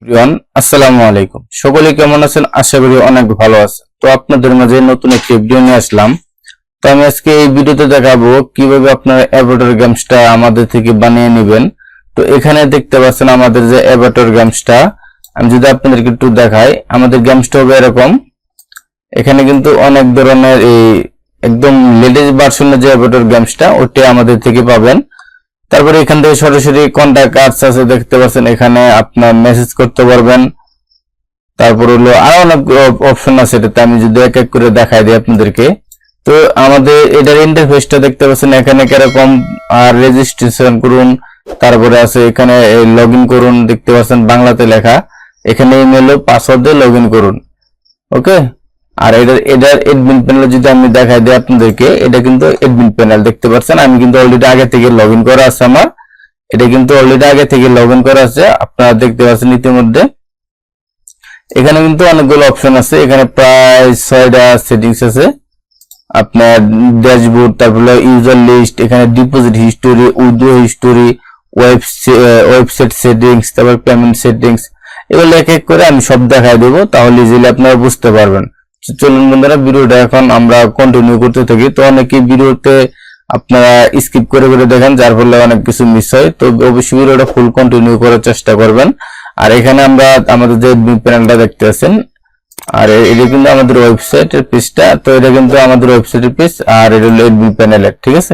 Everyone, আসসালামু আলাইকুম। সকলে কেমন আছেন? আশা করি অনেক ভালো আছেন। তো আপনাদের মাঝে নতুন একটি ভিডিও নিয়ে আসলাম। তো আমি আজকে এই ভিডিওতে দেখাবো কিভাবে আপনারা অ্যাভাটার গেমসটা আমাদের থেকে বানিয়ে নেবেন। তো এখানে দেখতে পাচ্ছেন আমাদের যে অ্যাভাটার গেমসটা, আমি যদি আপনাদেরকে একটু দেখাই, আমাদের গেমসটা হবে এরকম। এখানে কিন্তু অনেক ধরনের এই একদম লেটেস্ট ভার্সনের যে অ্যাভাটার গেমসটা ওটা আমাদের থেকে পাবেন। তারপরে এখান থেকে সরাসরি কন্টাক্ট আর্টস আছে দেখতে পাচ্ছেন, এখানে আপনার মেসেজ করতে পারবেন। তারপর হলো আরো অনেক অপশন আছে, এটাতে আমি যদি এক এক করে দেখাই দিই আপনাদেরকে। তো আমাদের এটার ইন্টারফেসটা দেখতে পাচ্ছেন, এখানে কিরকম আর রেজিস্ট্রেশন করুন, তারপরে আছে এখানে লগ ইন করুন, দেখতে পাচ্ছেন বাংলাতে লেখা। এখানে ইমেল ও পাসওয়ার্ড দিয়ে লগ ইন করুন। ওকে, আর এটার এডমিন প্যানেল যদি আমি দেখাই দিই আপনাদেরকে, এটা কিন্তু এডমিন প্যানেল দেখতে পাচ্ছেন। আমি কিন্তু অলরেডি আগে থেকে লগ ইন করা আছে আমার, এটা কিন্তু অলরেডি আগে থেকে লগ ইন করা আছে, আপনারা দেখতে পাচ্ছেন ইতিমধ্যে। এখানে কিন্তু অনেকগুলো অপশন আছে, এখানে প্রায় 6টা সেটিংস আছে। আপনার ড্যাশবোর্ড, তারপর ইউজার লিস্ট, এখানে deposit history, withdraw history, website settings, তারপর পেমেন্ট সেটিংস, এগুলো এক এক করে আমি সব দেখাই দেবো, তাহলে ইজিলি আপনারা বুঝতে পারবেন। চলুন বন্ধুরা, ভিডিওটা এখন আমরা কন্টিনিউ করতে থাকি। তো অনেকে ভিডিওতে আপনারা স্কিপ করে করে দেখেন, যার ফলে অনেক কিছু মিস হয়। তো অবশ্যই ভিডিওটা ফুল কন্টিনিউ করার চেষ্টা করবেন। আর এখানে আমরা আমাদের যে প্যানেলটা দেখতে পাচ্ছেন, আর এটা কিন্তু আমাদের ওয়েবসাইটের পেজটা। তো এটা কিন্তু আমাদের ওয়েবসাইটের পেজ, আর এটা হলো এডমিন প্যানেলের, ঠিক আছে।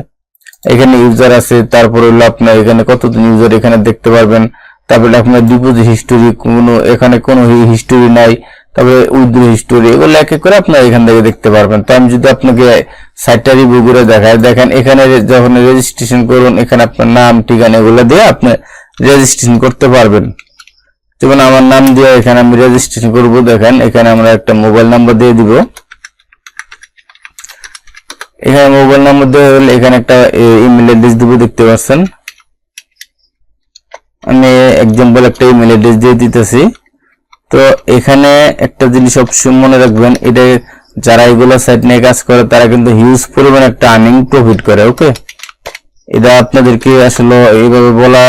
এখানে ইউজার আছে, তারপর হলো আপনার এখানে কতজন ইউজার এখানে দেখতে পারবেন। তারপরে আপনার ডিপোজিট হিস্টোরি, এখানে কোনো হিস্টোরি নাই। তবে উইথড্র হিস্টোরি, এগুলো এক এক করে আপনারা এখান থেকে দেখতে পারবেন। তো আমি যদি আপনাকে সাইটটা রিভিউ করে দেখাই, দেখেন এখানে যখন রেজিস্ট্রেশন করুন, এখানে আপনার নাম ঠিকানা এগুলো দিয়ে আপনি রেজিস্ট্রেশন করতে পারবেন। যেমন আমার নাম দিয়ে এখানে আমি রেজিস্ট্রেশন করব। দেখেন এখানে আমরা একটা মোবাইল নাম্বার দিয়ে দিব। এখানে মোবাইল নাম্বার দিয়ে হলে এখানে একটা ইমেল অ্যাড্রেস দিব, দেখতে পাচ্ছেন। আমি এক্সাম্পল একটা ইমেল অ্যাড্রেস দিয়ে দিতেছি। তো এখানে একটা জিনিস অবশ্যই মনে রাখবেন, এটা যারা এগুলো সাইট নিয়ে কাজ করে তারা কিন্তু হিউজ পরিমাণ একটা আর্নিং প্রফিট করে। ওকে, এটা আপনাদেরকে আসলে এইভাবে বলা,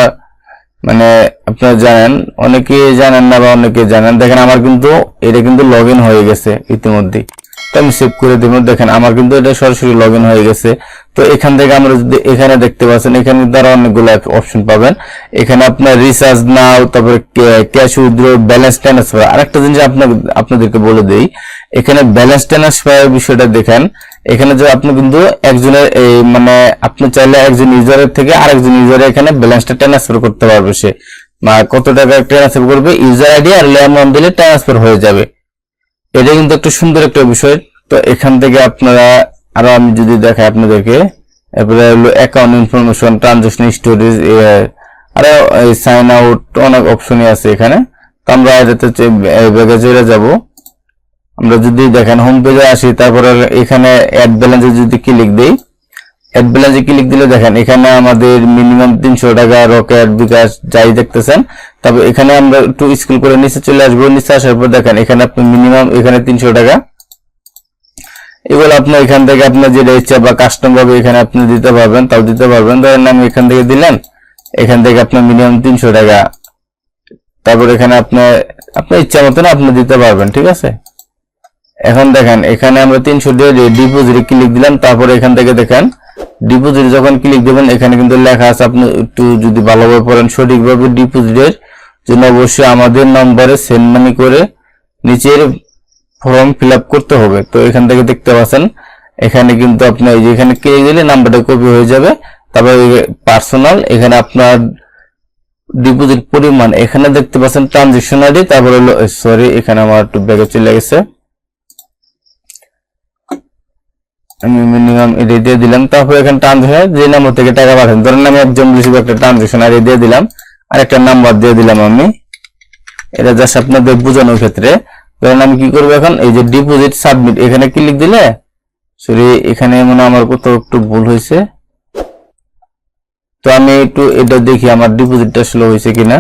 মানে আপনারা জানেন, অনেকে জানেন না বা অনেকে জানেন। দেখেন আমার কিন্তু এটা কিন্তু লগ ইন হয়ে গেছে ইতিমধ্যে। তো আমি সেভ করে দেব। দেখেন আমার কিন্তু এটা সরাসরি লগ ইন হয়ে গেছে। তো এখান থেকে আমরা যদি এখানে দেখতে পাচ্ছেন, এখানে তারা অনেকগুলো অপশন পাবেন। এখানে আপনার রিচার্জ নাও, তারপরে ক্যাশ উইথড্র, ব্যালেন্স ট্রান্সফার। আরেকটা জিনিস আপনাদেরকে বলে দেই, এখানে ব্যালেন্স ট্রান্সফারের বিষয়টা দেখেন। এখানে যে আপনি কিন্তু একজনের মানে আপনি চাইলে একজন ইউজারের থেকে আরেকজন ইউজারে এখানে ব্যালেন্সটা ট্রান্সফার করতে পারবে। সে কত টাকা ট্রান্সফার করবে, ইউজার আইডি আর অ্যামাউন্ট দিলে ট্রান্সফার হয়ে যাবে। এটা কিন্তু একটা সুন্দর একটা বিষয়। তো এখান থেকে আপনারা আরো আমি যদি দেখাই আপনাদেরকে, এরপরে হলো অ্যাকাউন্ট ইনফরমেশন, ট্রানজাকশন স্টোরেজ, আরো সাইন আউট, অনেক অপশনই আছে এখানে। তো আমরা এটাতে ব্যাগে চলে যাব। আমরা যদি দেখেন হোম পেজে আসি, তারপরে এখানে অ্যাড ব্যালেন্সে যদি ক্লিক দেই, অ্যাড ব্যালেন্সে ক্লিক দিলে দেখেন এখানে আমাদের মিনিমাম 300 টাকা, রকেট, বিকাশ যাই দেখতেছেন। তবে এখানে আমরা একটু স্ক্রল করে নিচে চলে আসবো। নিচে আসার পর দেখেন এখানে আপনি মিনিমাম এখানে 300 টাকা, এগুলো আপনি এখান থেকে আপনার যেটা ইচ্ছা বা কাস্টম ভাবে এখানে আপনি দিতে পারবেন, তাও দিতে পারবেন। ধরেন আমি এখান থেকে দিলেন, এখান থেকে আপনার মিনিমাম 300 টাকা, তারপর এখানে আপনার ইচ্ছা মতন আপনি দিতে পারবেন, ঠিক আছে। এখন দেখেন এখানে আমরা 300 দিয়ে ডিপোজিটে ক্লিক দিলাম। তারপর এখান থেকে দেখেন ডিপোজিট যখন ক্লিক দেবেন, এখানে কিন্তু লেখা আছে, আপনি একটু যদি ভালোভাবে পড়েন সঠিকভাবে, ডিপোজিটের জন্য অবশ্যই আমাদের নম্বরে সেন্ড মানি করে নিচের ফর্ম ফিল আপ করতে হবে। তো এখান থেকে দেখতে পাচ্ছেন এখানে কিন্তু আপনি এই যে এখানে ক্লিক দিলে নাম্বারটা কপি হয়ে যাবে। তারপর পার্সোনাল, এখানে আপনার ডিপোজিট পরিমাণ, এখানে দেখতে পাচ্ছেন ট্রানজাকশন আইডি, তারপর হলো সরি এখানে আমার একটু ব্যাগে চলে গেছে, আমি মিনিমাম এটা দিয়ে দিলাম। তারপর এখানে ট্রানজাকশন যে নাম্বার থেকে টাকা পাঠান, ধরেন আমি একজন হিসেবে একটা ট্রানজাকশন আইডি দিয়ে দিলাম, আর একটা নাম্বার দিয়ে দিলাম আমি। এটা জাস্ট আপনাদের বোঝানোর ক্ষেত্রে। ধরেন আমি কি করবো এখন, এই যে ডিপোজিট সাবমিট, এখানে ক্লিক দিলে, সরি এখানে মনে আমার কোথাও একটু ভুল হয়েছে। তো আমি একটু এটা দেখি আমার ডিপোজিটটা স্লো হয়েছে কিনা।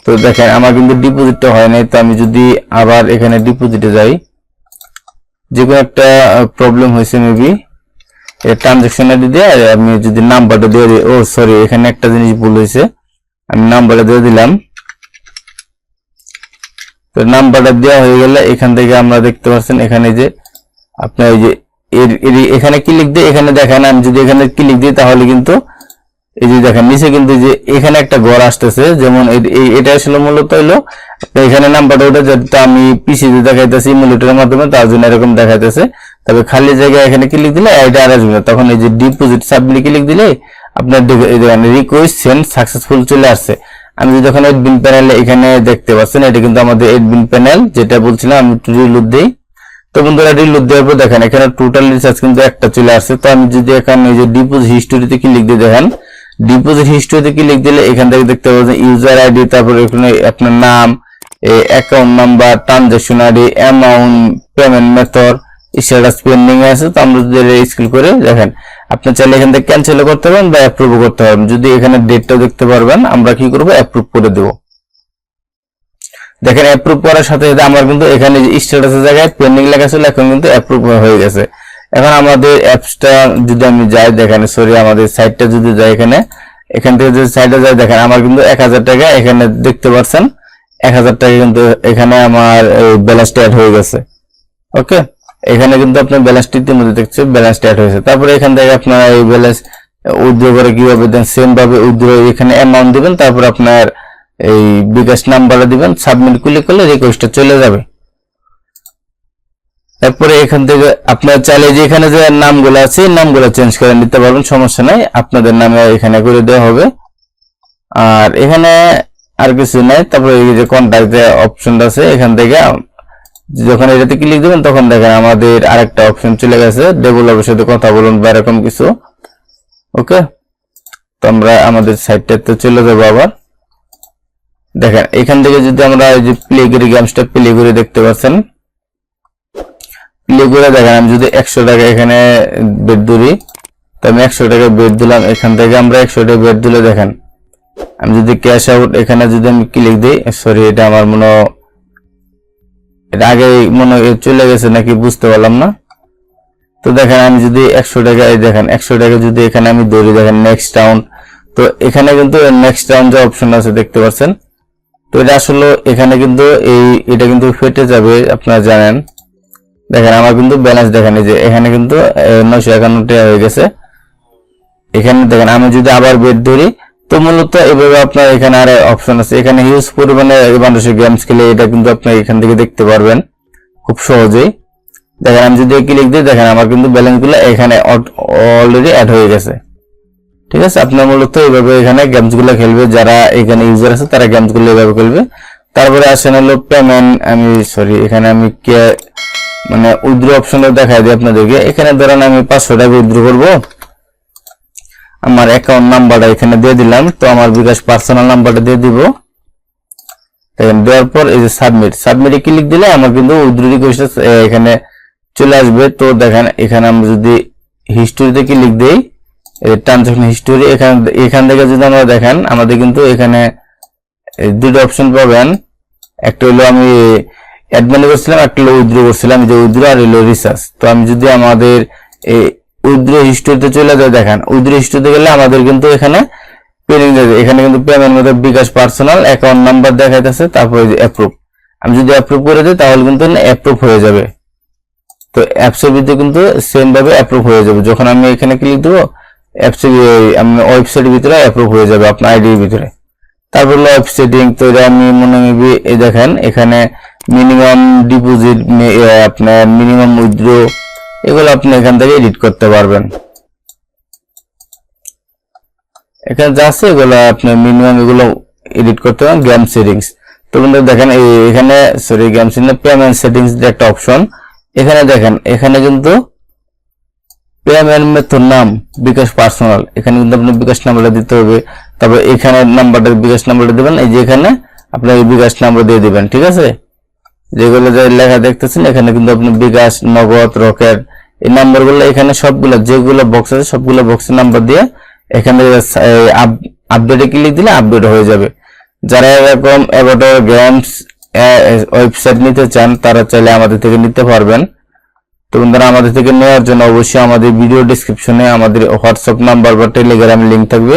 তো দেখেন আমার কিন্তু ডিপোজিটটা হয় নাই। তো আমি যদি আবার এখানে ডিপোজিটে যাই, যে কোনো একটা প্রবলেম হয়েছে মেবি, ট্রানজাকশন আইডি দিয়ে আমি যদি নাম্বারটা দিয়ে দিই, ও সরি এখানে একটা জিনিস ভুল হয়েছে, আমি নাম্বারটা দিয়ে দিলাম। তো নাম্বারটা দেওয়া হয়ে গেলে এখান থেকে আমরা দেখতে পাচ্ছেন এখানে যে আপনার এই যে এখানে ক্লিক দিয়ে এখানে দেখেন, আমি যদি এখানে ক্লিক দিই তাহলে কিন্তু এই যে দেখেন নিচে কিন্তু যে এখানে একটা ঘর আসতেছে, যেমন এটা আসলে মূলত হলো এখানে নাম্বারটা ওটা যেটা আমি পিসিতে দেখাইতেছি ইমুলেটরের মাধ্যমে, তার জন্য এরকম দেখাইতেছে। তবে খালি জায়গায় এখানে ক্লিক দিলে এটা আর আসবে না, তখন এই যে ডিপোজিট সাবমিট ক্লিক দিলে আপনার রিকোয়েস্ট সেন্ড সাকসেসফুল চলে আসছে। আমি যখন অ্যাডমিন প্যানেলে এখানে দেখতে পাচ্ছেন এটা কিন্তু আমাদের অ্যাডমিন প্যানেল, যেটা বলছিলাম আমি রিলোড দেই। তো বন্ধুরা রিলোড দেওয়ার পর দেখেন এখানে টোটাল রিচার্জ কিন্তু একটা চলে আসছে। তো আমি যদি এখানে এই যে ডিপোজিট হিস্টোরিতে ক্লিক দিয়ে দেখেন, ডিপোজিট হিস্টোরিতে ক্লিক দিলে এখান থেকে দেখতে পাচ্ছেন ইউজার আইডি, তারপরে এখানে আপনার নাম, account number, transaction ID, amount, payment method, status pending আছে। তো আমরা যদি স্ক্রল করে দেখেন আপনি চাইলে এখান থেকে ক্যান্সেল করতে পারবেন বা অ্যাপ্রুভ করতে পারবেন। যদি এখানে ডেটটাও দেখতে পারবেন, আমরা কি করব অ্যাপ্রুভ করে দেব। দেখেন অ্যাপ্রুভ করার সাথে সাথে আমার কিন্তু এখানে যে স্ট্যাটাসের জায়গায় পেন্ডিং লেখা ছিল এখন কিন্তু অ্যাপ্রুভ হয়ে গেছে। এখন আমাদের অ্যাপসটা যদি আমি যাই দেখেন, সরি আমাদের সাইটটা যদি যাই এখান থেকে যদি সাইটে যাই দেখেন আমার কিন্তু 1000 টাকা এখানে দেখতে পাচ্ছেন, 1000 টাকা কিন্তু এখানে আমার ব্যালেন্সটা অ্যাড হয়ে গেছে। ওকে, এখানে কিন্তু আপনার ব্যালেন্সটি ইতিমধ্যে দেখছে ব্যালেন্সটা অ্যাড হয়েছে। তারপরে এখান থেকে আপনারা এই ব্যালেন্স উইথড্র করে কিভাবে দেন সেম ভাবে উইথড্র এখানে অ্যামাউন্ট দিবেন, তারপর আপনার এই বিকাশ নাম্বারটা দিবেন, সাবমিট ক্লিক করলে রিকোয়েস্টটা চলে যাবে। তারপরে এখান থেকে আপনার চাইলে যে এখানে যে নামগুলো আছে নামগুলো চেঞ্জ করে নিতে পারবেন, সমস্যা নাই, আপনাদের নামে এখানে করে দেওয়া হবে। আর এখানে আর কিছু নাই। তারপরে এই যে কন্ট্যাক্ট যে অপশনটা আছে এখান থেকে যখন এটাতে ক্লিক দিবেন তখন দেখেন আমাদের আরেকটা অপশন চলে গেছে, ডেভেলপারের সাথে কথা বলুন বা এরকম কিছু। ওকে, তো আমরা আমাদের সাইটটাতে চলে যাবো আবার। দেখেন এখান থেকে যদি আমরা এই যে প্লে করি গেমসটা প্লে করে দেখতে পাচ্ছেন, প্লে করে দেখেন আমি যদি 100 টাকা এখানে বেড ধরি, তো আমি 100 টাকা বেড দিলাম। এখান থেকে আমরা 100 টাকা বেড দিলে দেখেন আমি যদি ক্যাশ আউট এখানে যদি আমি ক্লিক দিই, সরি এটা আমার এটা আগে মনে চলে গেছে নাকি বুঝতে পারলাম না। তো দেখেন আমি যদি 100 টাকা দেখেন 100 টাকা যদি এখানে আমি ধরি, দেখেন নেক্সট রাউন্ড, তো এখানে কিন্তু নেক্সট রাউন্ড যে অপশন আছে দেখতে পাচ্ছেন। তো এটা আসলে এখানে কিন্তু এটা কিন্তু ফেটে যাবে আপনারা জানেন। দেখেন আমার কিন্তু ব্যালেন্স দেখেন এই যে এখানে কিন্তু 951 টাকা হয়ে গেছে। এখানে দেখেন আমি যদি আবার বেড ধরি, তো মূলত এভাবে আপনার এখানে আর অপশন আছে, এখানে হিউজ পরিমাণে মানুষের গেমস খেলে এটা কিন্তু আপনি এখান থেকে দেখতে পারবেন খুব সহজেই। দেখেন আমি যদি ক্লিক দিই দেখেন আমার কিন্তু ব্যালেন্স গুলো এখানে অলরেডি অ্যাড হয়ে গেছে। ঠিক আছে, আপনার মূলত এইভাবে এখানে গেমস গুলো খেলবে, যারা এখানে ইউজার আছে তারা গেমস গুলো এইভাবে খেলবে। তারপরে আসেন হলো পেমেন্ট, আমি সরি এখানে আমি মানে উইথড্র অপশনে দেখাই দিই আপনাদেরকে। এখানে ধরেন আমি 500 টাকা উইথড্র করবো, আমার অ্যাকাউন্ট নাম্বারটা এখানে দিয়ে দিলাম, তো আমার বিকাশ পার্সোনাল নাম্বারটা দিয়ে দিব। দেওয়ার পর এই যে সাবমিটে ক্লিক দিলে আমার কিন্তু উইথড্র রিকোয়েস্ট এখানে চলে আসবে। তো দেখেন এখানে আমরা যদি হিস্টোরিতে ক্লিক দিই, ট্রানজাকশন হিস্টোরি, এখান থেকে যদি আমরা দেখেন আমাদের কিন্তু এখানে দুটো অপশন পাবেন, একটা হলো আমি অ্যাডমিন করছিলাম, একটা হলো উইথড্র করছিলাম, যে উইথড্র আর হলো রিসার্চ। তো আমি যদি আমাদের এই উইথড্র হিস্টোরিতে চলে যায়, দেখেন উইথড্র হিস্টোরিতে গেলে আমাদের কিন্তু এখানে পেন্ডিং দেবে, এখানে কিন্তু পেমেন্ট মেথড বিকাশ পার্সোনাল, অ্যাকাউন্ট নাম্বার দেখাইতেছে, তারপরে অ্যাপ্রুভ। আমি যদি অ্যাপ্রুভ করে দিই তাহলে কিন্তু অ্যাপ্রুভ হয়ে যাবে। তো অ্যাপসের ভিতরে কিন্তু সেম ভাবে অ্যাপ্রুভ হয়ে যাবে। যখন আমি এখানে ক্লিক দেবো অ্যাপসের ওয়েবসাইটের ভিতরে অ্যাপ্রুভ হয়ে যাবে আপনার আইডির ভিতরে। তারপর হলো ওয়েব সেটিং, তো এটা আমি মনে মেবি এই দেখেন এখানে মিনিমাম ডিপোজিট, আপনার মিনিমাম উইথড্র, এগুলো আপনি এখান থেকে এডিট করতে পারবেন। এখানে যা আছে এগুলো আপনি মিনিমাম এগুলো এডিট করতে পারেন। গেম সেটিংস, তো বন্ধুরা দেখেন এখানে sorry game settings payment settings যে একটা অপশন, এখানে দেখেন এখানে কিন্তু পেমেন্ট মেথড নাম বিকাশ পার্সোনাল, এখানে কিন্তু আপনি বিকাশ নাম্বারটা দিতে হবে। তারপর এখানে নাম্বারটা বিকাশ নাম্বারটা দিবেন, এই যে এখানে আপনি বিকাশ নাম্বার দিয়ে দিবেন। ঠিক আছে, যেগুলো যে লেখা দেখতেছেন এখানে কিন্তু আপনি বিকাশ, নগদ, রকেট, এই নাম্বারগুলো এখানে সবগুলো যেগুলো বক্স আছে সবগুলো বক্সের নাম্বার দিয়ে এখানে আপডেটে ক্লিক দিলে আপডেট হয়ে যাবে। যারা এরকম অ্যাভাটার গেমস ওয়েবসাইট নিতে চান তারা চাইলে আমাদের থেকে নিতে পারবেন। তো বন্ধুরা আমাদের থেকে নেওয়ার জন্য অবশ্যই আমাদের ভিডিও ডেসক্রিপশনে আমাদের হোয়াটসঅ্যাপ নাম্বার বা টেলিগ্রাম লিংক থাকবে,